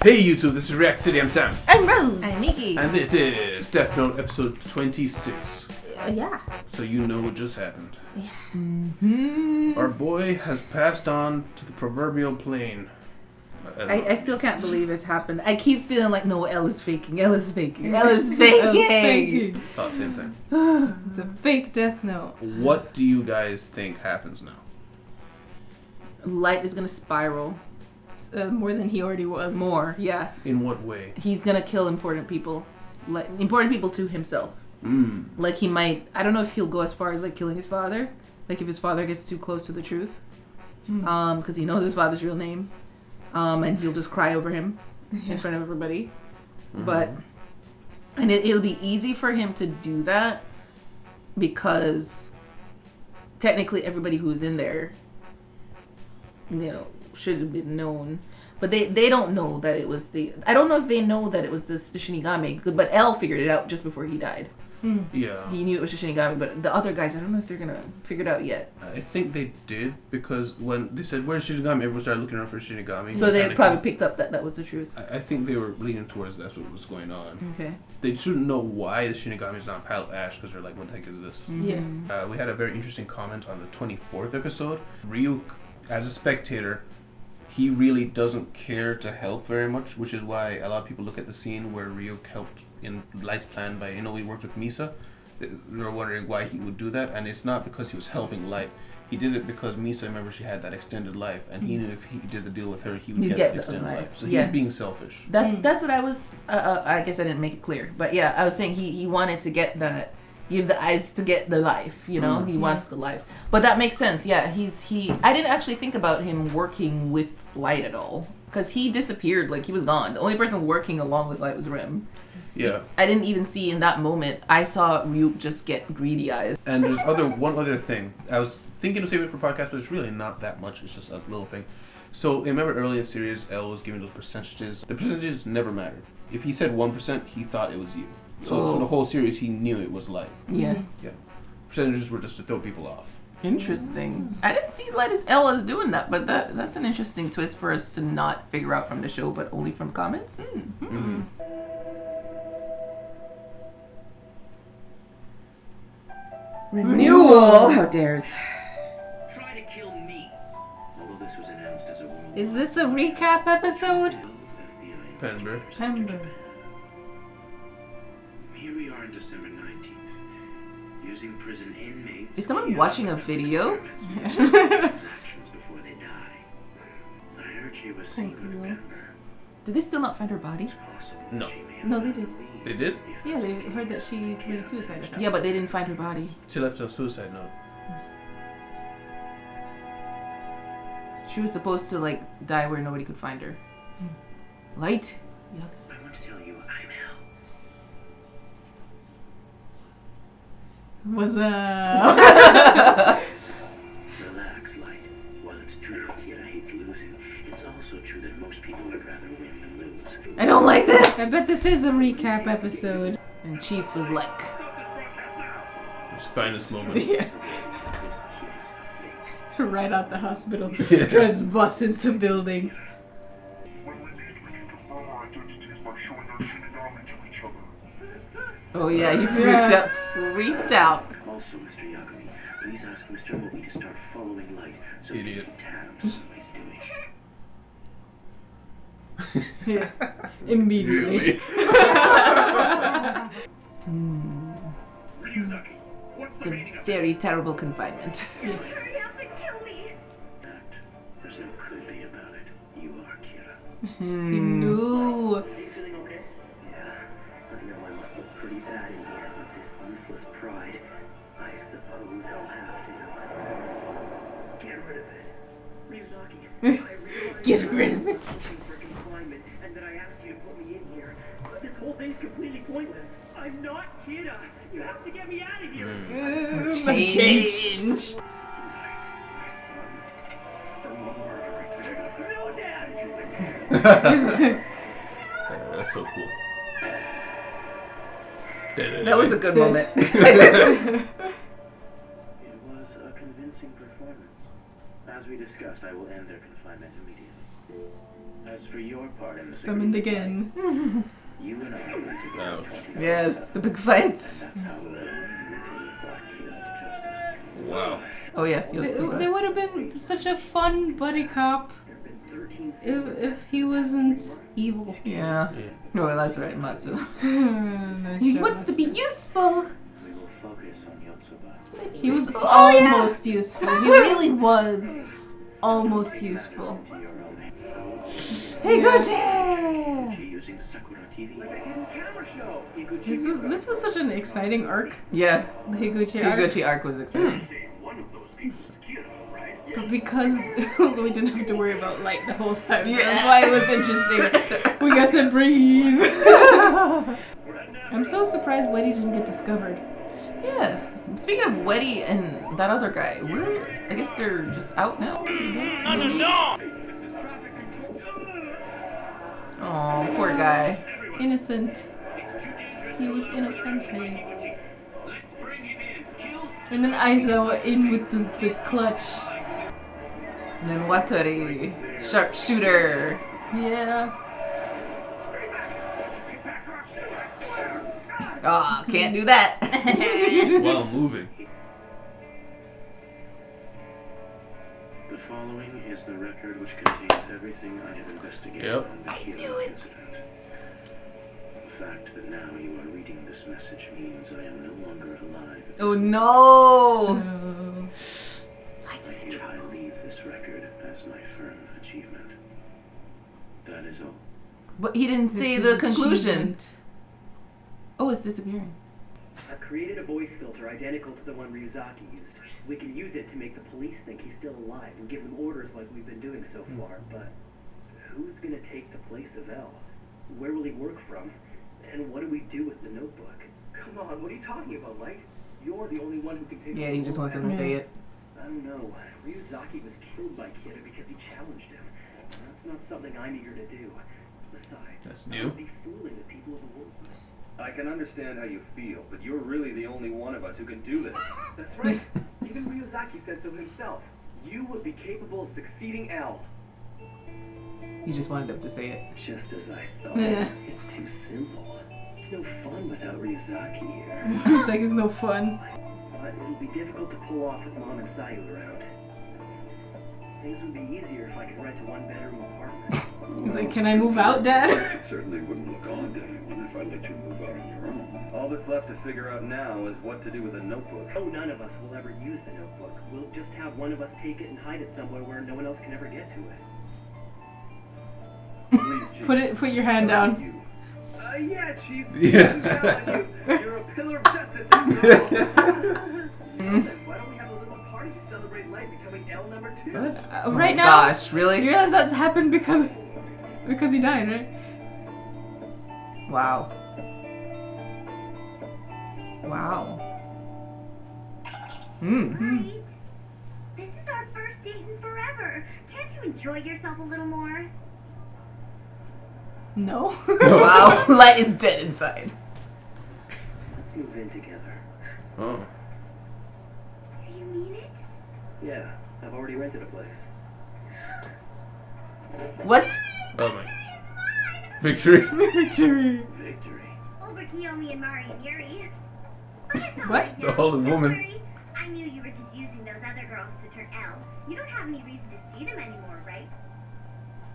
Hey YouTube, this is React City, I'm Sam. I'm Rose. I'm Nikki. And this is Death Note episode 26. Yeah. So you know what just happened. Yeah. Mm-hmm. Our boy has passed on to the proverbial plane. I still can't believe it's happened. I keep feeling like, no, Elle is faking. Elle is faking. Elle is faking. Oh, same thing. It's a fake Death Note. What do you guys think happens now? Light is going to spiral. More than he already was. More, yeah. In what way? He's going to kill important people. Like, important people to himself. Mm. Like, he might, I don't know if he'll go as far as, like, killing his father. Like, if his father gets too close to the truth. Because he knows his father's real name. And he'll just cry over him in front of everybody. Mm-hmm. But, and it'll be easy for him to do that because technically everybody who's in there, you know, should have been known. But they don't know that it was I don't know if they know that it was the Shinigami, but Elle figured it out just before he died. Yeah. He knew it was the Shinigami, but the other guys, I don't know if they're gonna figure it out yet. I think they did, because when they said, where's Shinigami? Everyone started looking around for Shinigami. So they probably picked up that was the truth. I think they were leaning towards that's what was going on. Okay. They shouldn't know why the Shinigami is not Pile of Ash, because they're like, what the heck is this? Yeah. We had a very interesting comment on the 24th episode. Ryuk, as a spectator, he really doesn't care to help very much, which is why a lot of people look at the scene where Ryuk helped in Light's plan by, he worked with Misa. They're wondering why he would do that, and it's not because he was helping Light. He did it because Misa, remember, she had that extended life, and he knew if he did the deal with her, he would get that extended life. So he's being selfish. That's what I was. I guess I didn't make it clear, but yeah, I was saying he wanted to get that, give the eyes to get the life. You know, he wants the life, but that makes sense. Yeah, he. I didn't actually think about him working with Light at all because he disappeared, like he was gone. The only person working along with Light was Rem. Yeah. I didn't even see in that moment. I saw Ryuk just get greedy eyes. And there's one other thing. I was thinking to save it for podcast, but it's really not that much. It's just a little thing. So remember early in the series, Elle was giving those percentages. The percentages never mattered. If he said 1%, he thought it was you. So for the whole series, he knew it was Light. Yeah. Yeah. Percentages were just to throw people off. Interesting. I didn't see Light as Elle as doing that, but that's an interesting twist for us to not figure out from the show, but only from comments. Mm-hmm. Renewal. How dares. Try to kill me. Although this was announced as a world. Is this a recap episode? Pember. Here we are on December 19th. Using prison inmates. Is someone watching a video? Actions before they die. I heard she was seen with Pember. Did they still not find her body? No. No, they did. They did? Yeah, they heard that she committed suicide. I thought. Yeah, but they didn't find her body. She left a suicide note. She was supposed to, like, die where nobody could find her. Light? Yuck. I want to tell you, I'm Hell. What's up? Relax, Light. While it's true that Kira hates losing, it's also true that most people would rather win than lose. I don't like this! I bet this is a recap episode. And Chief was like... His finest moment. Yeah. Right out the hospital. Drives bus into building. Oh yeah, you freaked out. Also, Mr. Yagami, please ask Mr. Mobi to start following Light so he Idiot. can tabs on what he's doing. Yeah. Immediately. The very terrible confinement. Hurry up and kill me! There's no could be about it. You are Kira. No. Yeah, I know I must look pretty bad in here with this useless pride. I suppose I'll have to. Get rid of it. Ryuzaki, I realize Get rid of it. I'm looking for confinement and that I asked you to put me in here. But this whole thing's completely pointless. I'm not Kira. You have to get me out of here. Change. My son. From a murderer. No, Dad! That's so cool. That was a good moment. It was a convincing performance. As we discussed, I will end their confinement immediately. As for your part in this Summoned agreement, again. you and I need to Ouch. get 24 Yes, the big fights. That's how we'll repay Black Kid to justice. Wow. Oh yes, They Yotsuba. would have been such a fun buddy cop There have been 13 if he wasn't evil. Yeah. Oh, that's right, Matsu. Nice He job, wants to be Matsu. useful. We will focus on Yotsuba. He was Oh, yeah. almost useful. He really was almost useful. To your own. Hey, Yeah. Gucci! Using Sakura TV. Like a hidden camera show. This was such an exciting arc. Yeah, The Higuchi the arc. Higuchi arc was exciting. But because we didn't have to worry about light the whole time, Yeah. that's why it was interesting. We got to breathe. I'm so surprised Weddy didn't get discovered. Yeah. Speaking of Weddy and that other guy, I guess they're just out now. Oh, poor guy. Innocent. He was innocent. And then Aizawa in with the clutch. And then Watari, sharpshooter. Yeah. Ah, can't do that. While moving. The following is the record which contains everything I have investigated Yep. on the I Kyoto knew it. incident. The fact that now you are reading this message means I am no longer alive. Oh no! Light is in Here I trouble. leave this record as my firm achievement. That is all. But he didn't say This the is conclusion. achievement. Oh, it's disappearing. I've created a voice filter identical to the one Ryuzaki used. We can use it to make the police think he's still alive and give them orders like we've been doing so far, but who's gonna take the place of L? Where will he work from? And what do we do with the notebook? Come on, what are you talking about, Light? You're the only one who can take Yeah, he just wants them to say it. I don't know. Ryuzaki was killed by Kida because he challenged him. That's not something I'm eager to do. Besides, That's I new. would be fooling the people of the world. I can understand how you feel, but you're really the only one of us who can do this. That's right. Even Ryuzaki said so himself. You would be capable of succeeding L. He just wanted them to say it. Just as I thought. Yeah. It's too simple. It's no fun without Ryuzaki here. It's like it's no fun. But it'll be difficult to pull off with Mom and Sayu around. Things would be easier if I could rent a one-bedroom apartment. He's like, can I move out, Dad? It certainly wouldn't look odd to anyone if I let you move out on your own. All that's left to figure out now is what to do with a notebook. Oh, none of us will ever use the notebook. We'll just have one of us take it and hide it somewhere where no one else can ever get to it. Please, Chief. Put your hand down. You. Yeah, Chief. Yeah. I'm telling you, you're a pillar of justice. Why don't we have a little party to celebrate Light becoming L number 2? Oh Right my now, Gosh, really? you realize that's happened because he died, right? Wow. Wow. Right? This is our first date in forever. Can't you enjoy yourself a little more? No. Wow. Light is dead inside. Let's move in together. Oh. You mean it? Yeah, I've already rented a place. What? Oh my. Victory. Victory. Victory. Over Kiyomi and Mari and Yuri. But it's all What? right The now. holy Don't woman. worry. I knew you were just using those other girls to turn L. You don't have any reason to see them anymore, right?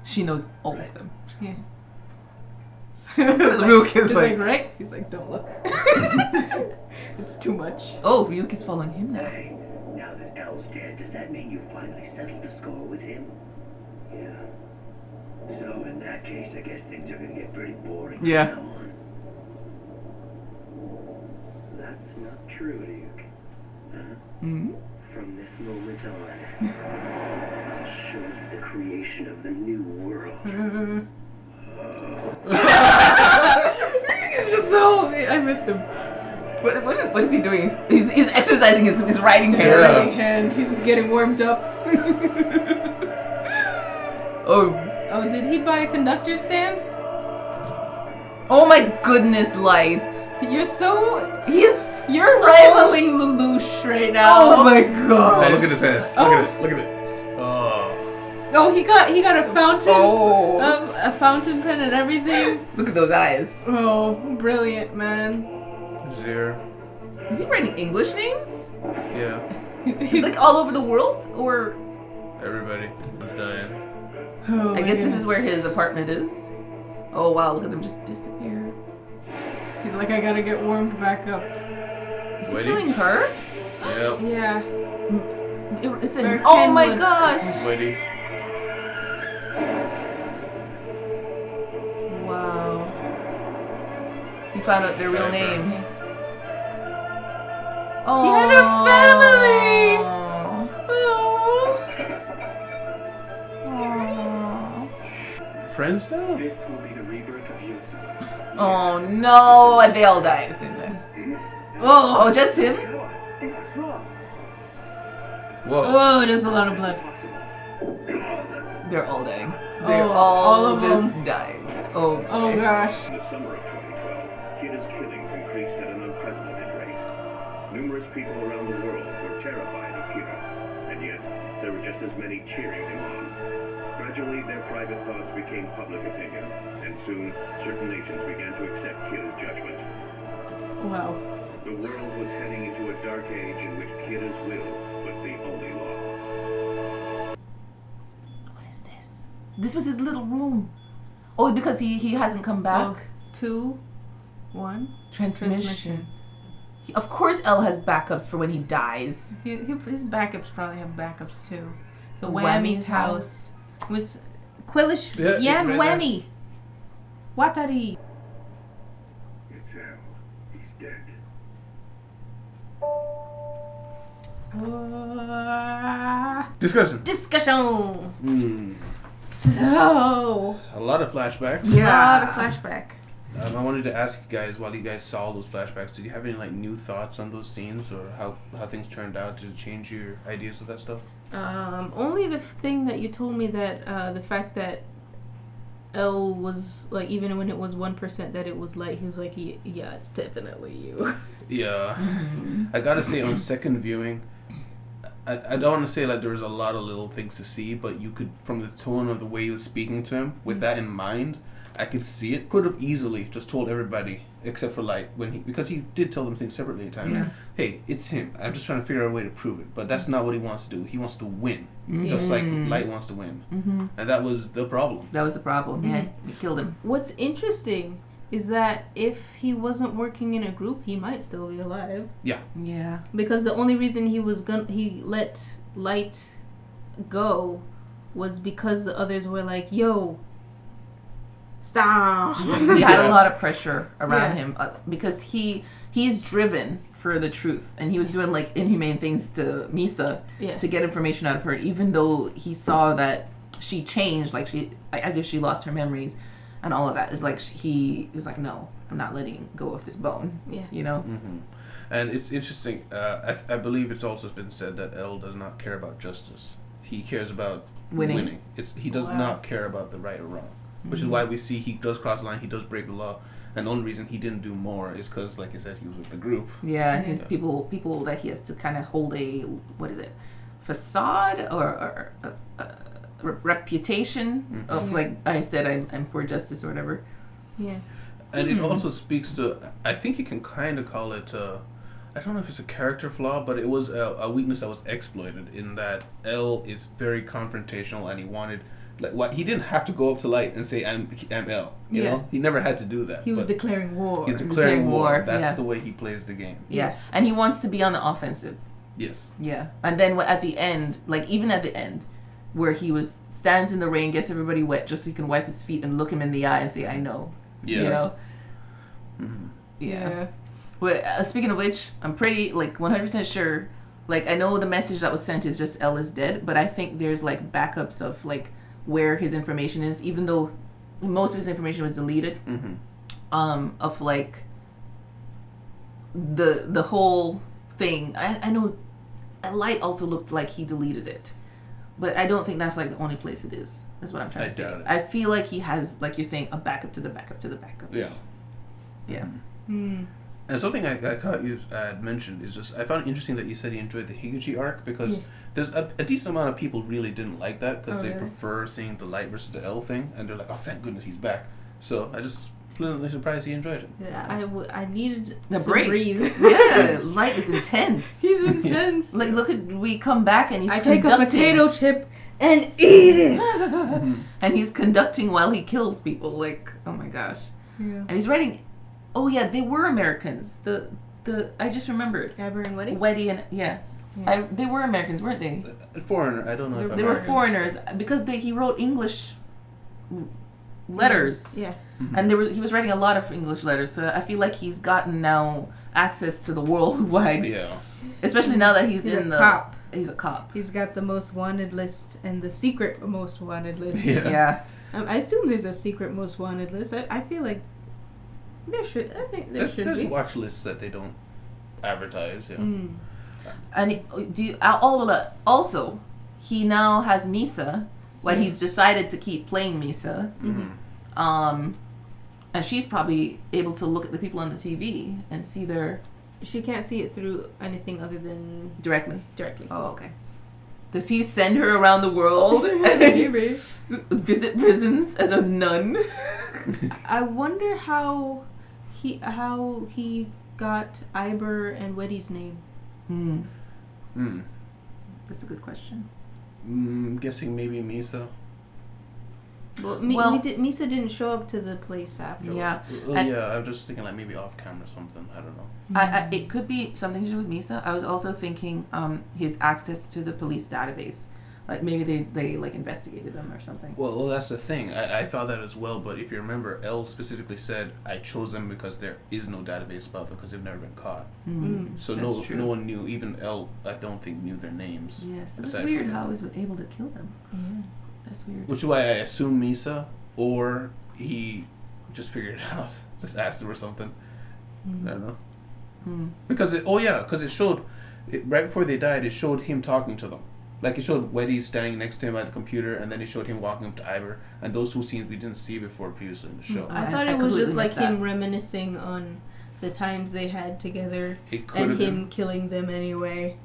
She knows all of them. Yeah. Ryuk is He's like, right? He's like, don't look. It's too much. oh, Ryuk is following him now. Hey, now that L's dead, does that mean you finally settled the score with him? Yeah. So in that case, I guess things are gonna get pretty boring Yeah. from now on. That's not true, Ryuk. Hmm? From this moment on, I'll show you the creation of the new world. It's just so. I missed him. What is he doing? He's exercising his riding His hand. right hand. He's getting warmed up. Oh. Oh, did he buy a conductor stand? Oh my goodness, Light. You're so. He is. You're rivaling Lelouch right now. Oh my Oh, god. look at his hand. Look at it. Look at it. Oh. Oh, he got a fountain. Oh. A fountain pen and everything. Look at those eyes. Oh, brilliant, man. Zero. Is he writing English names? Yeah. He's like all over the world, or Everybody was dying. Oh, I guess this is where his apartment is. Oh wow, look at them just disappear. He's like, I gotta get warmed back up. Is he Waiting. killing her? Yep. Yeah. It's Or an, oh my Kenwood. gosh! Witty. Wow. He found out their real name. Oh. He had a family. Friends now? This will be the rebirth of Yutsu. Oh no! And they all die at the same time. Oh, just him? What's wrong? Whoa. Oh, there's a lot of blood. They're all dying. They're Oh, all all of just them. dying. Oh. Oh gosh. In the summer of 2012, Kira's killings increased at an unprecedented rate. Numerous people around the world were terrified of Kira, and yet there were just as many cheering him on. Gradually, their private thoughts became public opinion, and soon, certain nations began to accept Kira's judgment. Wow. The world was heading into a dark age in which Kira's will was the only law. What is this? This was his little room. Oh, because he hasn't come back. Oh, 2, 1. Transmission. Of course, L has backups for when he dies. His backups probably have backups too. The The Whammy's Whammy's house was Quillish. Yeah, Yan right Whammy. Watari. It's Al. He's dead. Discussion. Discussion. Hmm. So, A lot of flashbacks. a lot of flashback. I wanted to ask you guys, while you guys saw those flashbacks, did you have any like new thoughts on those scenes, or how things turned out? Did it change your ideas of that stuff? Only the thing that you told me that the fact that L was like, even when it was 1%, that it was light. He was like, yeah, it's definitely you. Yeah. I gotta say, on second viewing, I don't want to say like there was a lot of little things to see, but you could, from the tone of the way he was speaking to him, with that in mind, I could see it. Could have easily just told everybody except for Light, because he did tell them things separately at times. Yeah. Hey, it's him. I'm just trying to figure out a way to prove it. But that's not what he wants to do. He wants to win, just like Light wants to win, and that was the problem. That was the problem. Yeah, he killed him. What's interesting is that if he wasn't working in a group, he might still be alive. Yeah. Yeah. Because the only reason he let Light go was because the others were like, yo, stop. He had a lot of pressure around Yeah. him because he's driven for the truth, and he was doing like inhumane things to Misa Yeah. to get information out of her, even though he saw that she changed, like as if she lost her memories and all of that. Is like he was like, no, I'm not letting go of this bone. Yeah. You know. Mm-hmm. And it's interesting. I believe it's also been said that L does not care about justice. He cares about winning. He does not care about the right or wrong, which is why we see he does cross the line. He does break the law, and the only reason he didn't do more is because, like I said, he was with the group. Yeah, his people that he has to kind of hold a facade or reputation of, like I said, I'm for justice or whatever. Yeah. And it also speaks to, I think you can kind of call it, I don't know if it's a character flaw, but it was a weakness that was exploited in that L is very confrontational, and he wanted, he didn't have to go up to Light and say, I'm L, you know? He never had to do that. He was declaring war. He's declaring war. That's yeah. the way he plays the game. Yeah, and he wants to be on the offensive. Yes. Yeah, and then at the end, like even at the end, where he stands in the rain, gets everybody wet just so he can wipe his feet and look him in the eye and say, I know. Yeah. You know? Mm-hmm. Yeah. But speaking of which, I'm pretty 100% sure. Like, I know the message that was sent is just L is dead, but I think there's like backups of like where his information is, even though most of his information was deleted. Of like the whole thing. I know Light also looked like he deleted it, but I don't think that's like the only place it is. That's what I'm trying to say. doubt it. I feel like he has, like you're saying, a backup to the backup to the backup. Yeah. Yeah. And And something I caught you mentioned is just I found it interesting that you said you enjoyed the Higuchi arc because there's a decent amount of people really didn't like that because they prefer seeing the Light versus the L thing, and they're like, oh, thank goodness he's back. So I just pleasantly surprised he enjoyed it. Yeah, I needed The to break. breathe. Yeah, Light is intense. He's intense. Like, look at we come back and he's I conducting. take a potato chip and eat it. And he's conducting while he kills people. Like, oh my gosh. Yeah. And he's writing. Oh yeah, they were Americans. The I just remembered. Gabber and Weddy? Weddy and they were Americans, weren't they? Foreigner, I don't know if They were foreigners because he wrote English letters. Yeah. And he was writing a lot of English letters, so I feel like he's gotten now access to the worldwide. Yeah. Especially now that he's in a the cop. He's a cop. He's got the most wanted list and the secret most wanted list. Yeah. I assume there's a secret most wanted list. I feel like there should. I think there should There's be. watch lists that they don't advertise. Yeah. And also he now has Misa, when he's decided to keep playing Misa. And she's probably able to look at the people on the TV and see their She can't see it through anything other than directly. Oh, Okay. Does he send her around the world? maybe. Visit prisons as a nun? I wonder how he got Iber and Weddy's name. That's a good question. Guessing maybe Misa. Well, Misa didn't show up to the place afterwards. Yeah. I was just thinking like maybe off camera or something. I don't know. It could be something to do with Misa. I was also thinking his access to the police database. Like maybe they like investigated them or something. Well, that's the thing. I thought that as well, but if you remember, Elle specifically said, I chose them because there is no database about them because they've never been caught. So no one knew, even Elle, I don't think, knew their names. Yeah, so that's weird how he was able to kill them. Yeah. That's weird. Which is why I assume Misa, or he just figured it out, just asked them or something. I don't know. Because it showed, right before they died, it showed him talking to them. Like, it showed Weddy standing next to him at the computer, and then it showed him walking up to Iber, and those two scenes we didn't see before previously in the show. I thought it was just like him reminiscing on the times they had together and him killing them anyway.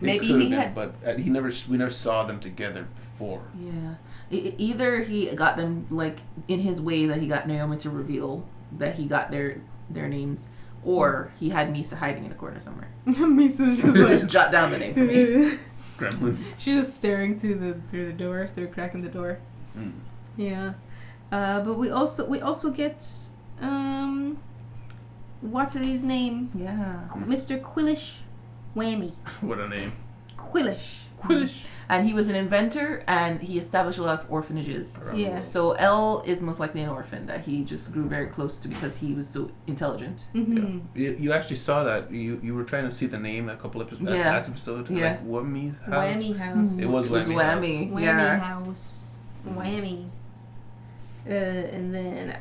Maybe he had, but we never saw them together before. Yeah, either he got them like in his way that he got Naomi to reveal that he got their names, or he had Misa hiding in a corner somewhere. Misa's just like, just jot down the name for me. Gremlin. She's just staring through the door, through a crack in the door. Yeah, but we also get Wateri's name. Yeah, Mr. Quillish Whammy. What a name. Quillish. And he was an inventor, and he established a lot of orphanages. Yeah. So Elle is most likely an orphan that he just grew very close to because he was so intelligent. Mm-hmm. Yeah. You actually saw that. You were trying to see the name a couple episodes last episode. Yeah. Like Whammy House. Whammy House. It was Whammy. Whammy Yeah. House. Whammy. And then,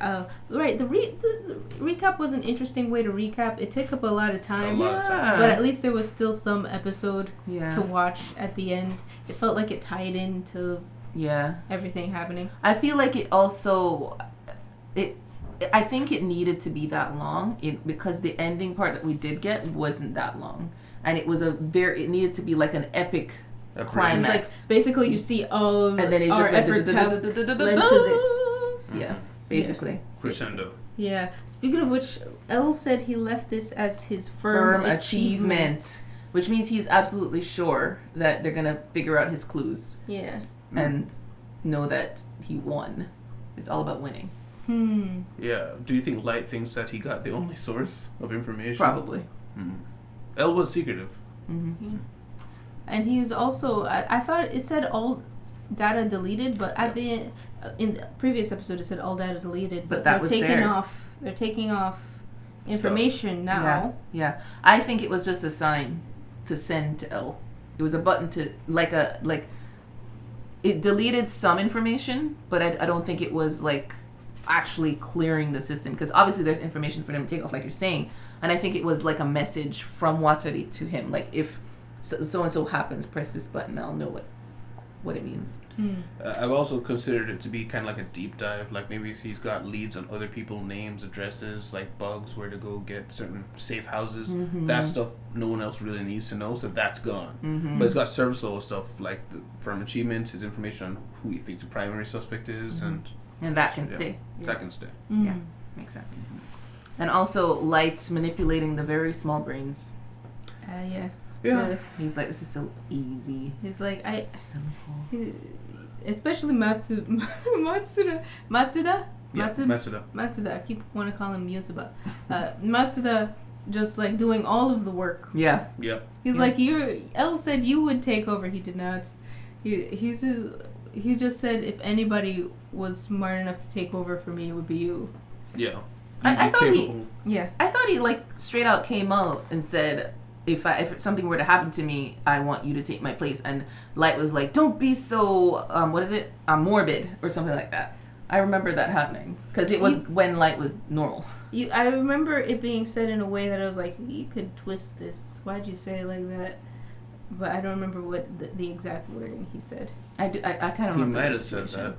right, the recap was an interesting way to recap. It took up a lot of time. But at least there was still some episode to watch at the end. It felt like it tied into everything happening. I feel like it also, I think it needed to be that long because the ending part that we did get wasn't that long. And it was it needed to be like an epic climax. It's like, basically you see all and then it's our just efforts have led to this. Yeah, basically. Crescendo. Yeah. Speaking of which, Elle said he left this as his firm achievement. Which means he's absolutely sure that they're going to figure out his clues. Yeah. And know that he won. It's all about winning. Yeah. Do you think Light thinks that he got the only source of information? Probably. Elle was secretive. Mm-hmm. And he was also, I thought it said all data deleted, but at the in the previous episode it said all data deleted, but that was they're taking off information now. Yeah. I think it was just a sign to send to Elle. It was a button to it deleted some information, but I don't think it was like actually clearing the system, because obviously there's information for them to take off, like you're saying, and I think it was like a message from Watari to him, like if so and so happens, press this button, I'll know what what it means. I've also considered it to be kind of like a deep dive. Like maybe he's got leads on other people, names, addresses, like bugs, where to go get certain safe houses. That stuff no one else really needs to know, so that's gone. But it's got service level stuff like the firm achievements, his information on who he thinks the primary suspect is, and that can stay. That can stay. Yeah, makes sense. And also Light manipulating the very small brains. Yeah. Yeah. He's like, this is so easy. He's like, So simple. Especially Matsuda. Matsuda. I keep want to call him Mutaba. Matsuda just like doing all of the work. Yeah. Yep. He's like, Elle said you would take over. He did not. He just said if anybody was smart enough to take over for me, it would be you. Yeah. I thought I thought he like straight out came out and said, if something were to happen to me, I want you to take my place. And Light was like, don't be so morbid or something like that. I remember that happening because it was when Light was normal. I remember it being said in a way that I was like, you could twist this. Why'd you say it like that? But I don't remember what the exact wording he said. I kind of remember. He might have said that.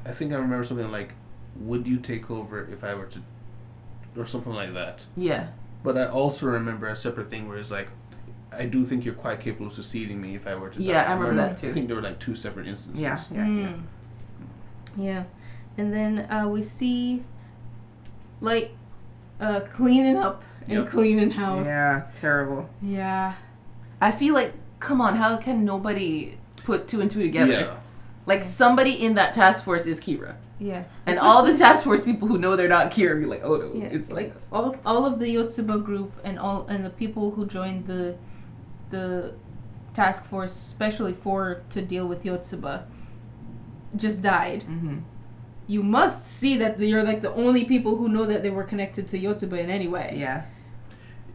I think I remember something like, would you take over if I were to, or something like that. Yeah. But I also remember a separate thing where it's like, I do think you're quite capable of succeeding me if I were to. Yeah, I remember that too. I think there were like two separate instances. Yeah. And then we see Light cleaning up and cleaning house. Yeah, terrible. Yeah. I feel like, come on, how can nobody put two and two together? Yeah. Like, somebody in that task force is Kira. Yeah. And all the task force people who know they're not Kira be like, oh no, it's like all of the Yotsuba group and the people who joined the task force, especially to deal with Yotsuba, just died. You must see that you're like the only people who know that they were connected to Yotsuba in any way. Yeah.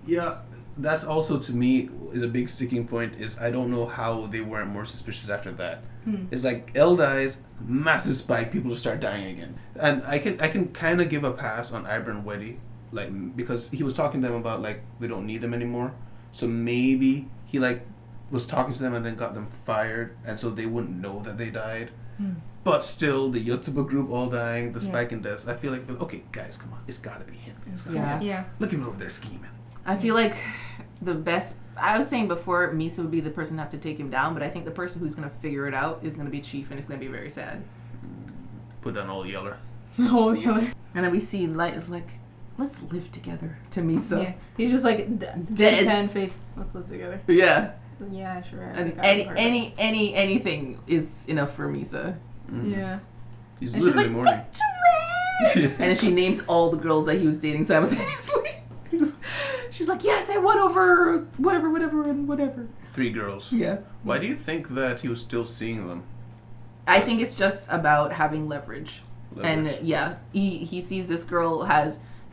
Yeah, that's also to me is a big sticking point. Is I don't know how they weren't more suspicious after that. It's like Elle dies, massive spike, people just start dying again, and I can kind of give a pass on Ibra and Weddy, like because he was talking to them about like they don't need them anymore, so maybe he like was talking to them and then got them fired, and so they wouldn't know that they died. But still, the Yotsuba group all dying, the spike in deaths. I feel like, okay, guys, come on, it's got to be him. Yeah. Look at him over there scheming. I feel like the best. I was saying before, Misa would be the person to have to take him down, but I think the person who's going to figure it out is going to be Chief, and it's going to be very sad. Put down Old Yeller. Old Yeller. And then we see Light is like, let's live together to Misa. Yeah. He's just like deadpan face. Let's live together. Yeah. Yeah, sure. And anything is enough for Misa. Yeah. He's literally mourning. And then she names all the girls that he was dating simultaneously. She's like, yes, I won over whatever. 3 girls. Yeah. Why do you think that he was still seeing them? I think it's just about having leverage. And yeah, he sees this girl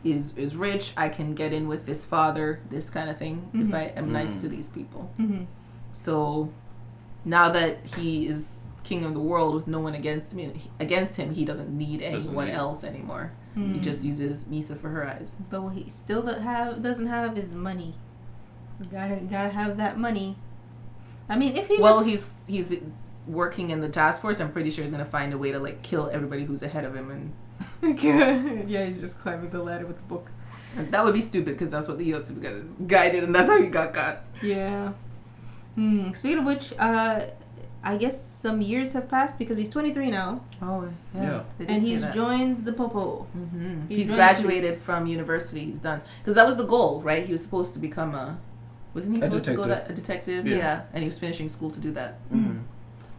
is rich. I can get in with this father, this kind of thing, if I am nice to these people. So now that he is king of the world with no one against him, he doesn't need anyone else anymore. He just uses Misa for her eyes. But what he still doesn't have is money. You gotta have that money. I mean, if he's working in the task force, I'm pretty sure he's gonna find a way to like kill everybody who's ahead of him, and yeah, he's just climbing the ladder with the book. And that would be stupid because that's what the Yotsuba guy did, and that's how he got caught. Yeah. Speaking of which, I guess some years have passed because he's 23 now. Oh, yeah. And he's joined the Popo. He's graduated from university. He's done. Because that was the goal, right? He was supposed to become wasn't he supposed to go a detective? Yeah. And he was finishing school to do that.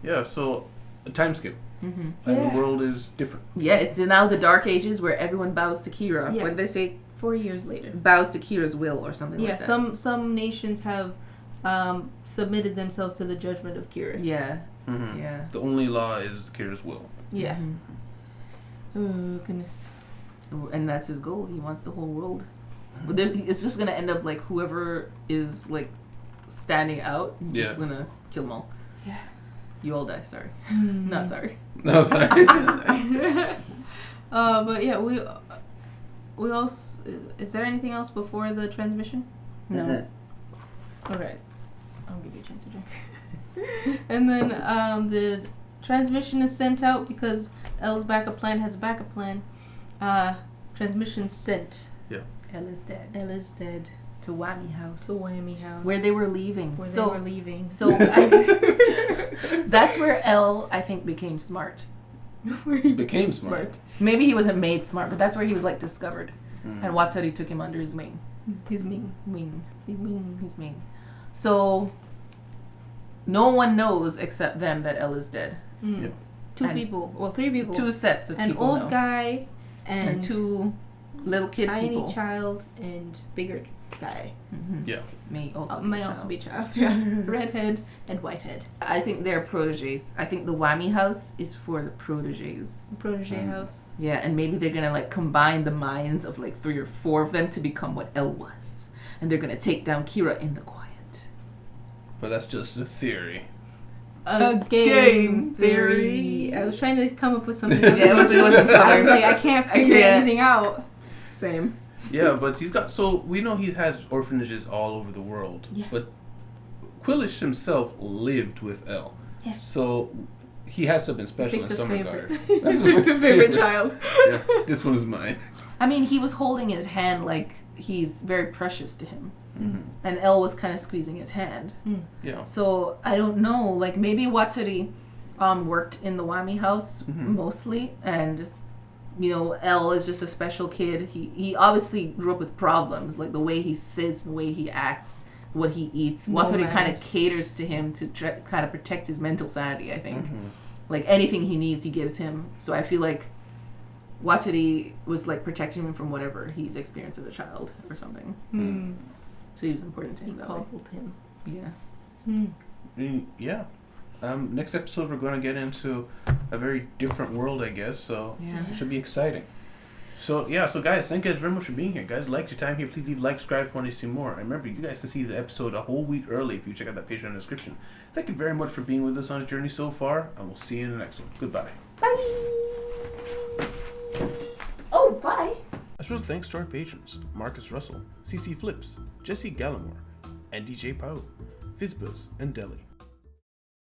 Yeah, so a time skip. And the world is different. Yeah, it's now the Dark Ages where everyone bows to Kira. Yeah. What did they say? 4 years later. Bows to Kira's will or something like that. Yeah, some nations have submitted themselves to the judgment of Kira. Yeah. Yeah. The only law is Kira's will. Yeah. Oh, goodness. And that's his goal. He wants the whole world. But it's just going to end up like whoever is like standing out, just going to kill them all. Yeah. You all die, sorry. Not sorry. No, sorry. But yeah, we also... Is there anything else before the transmission? No. Okay. I'll give you a chance to drink. And then Transmission is sent out because L's backup plan has a backup plan. Transmission sent. Yeah. Elle is dead. Elle is dead. To Whammy House. To Whammy House. Where they were leaving. They So were leaving. that's where Elle, I think, became smart. Where he became smart. Maybe he wasn't made smart, but that's where he was like discovered. And Watari took him under his wing. His wing. His wing. So no one knows except them that Elle is dead. Yeah. Two people. Well, three people. Two sets of An people. An old guy and two little kid tiny people. Child and bigger guy. Mm-hmm. Yeah. May also be child. Yeah. Redhead and whitehead. I think they're proteges. I think the Whammy House is for the proteges. Protege house. Yeah, and maybe they're gonna like combine the minds of like 3 or 4 of them to become what Elle was, and they're gonna take down Kira in the quiet. But that's just a theory. A game theory. I was trying to come up with something. Yeah, it wasn't clever. I was like, I can't figure anything out. Same. Yeah, but he's got, so we know he has orphanages all over the world. Yeah. But Quillish himself lived with Elle. Yes. So he has something special in some regard. That's a favorite child. Yeah, this one is mine. I mean, he was holding his hand like he's very precious to him. Mm-hmm. And Elle was kind of squeezing his hand. Yeah. So I don't know, like maybe Watari worked in the Whammy House mostly, and you know, Elle is just a special kid. He obviously grew up with problems, like the way he sits, the way he acts, what he eats. Watari kind of caters to him to kind of protect his mental sanity, I think. Like anything he needs, he gives him. So I feel like Watari was like protecting him from whatever he's experienced as a child or something. So he was important to him. He called him. Yeah. Yeah. Next episode we're going to get into a very different world, I guess. So it should be exciting. So so guys, thank you guys very much for being here. Guys, like your time here. Please leave like, subscribe if you want to see more. And remember, you guys can see the episode a whole week early if you check out that page in the description. Thank you very much for being with us on this journey so far, and we'll see you in the next one. Goodbye. Bye. Oh, bye. A special thanks to our patrons: Marcus Russell, CC Flips, Jesse Gallimore, and DJ Pau, Fizbuzz, and Deli.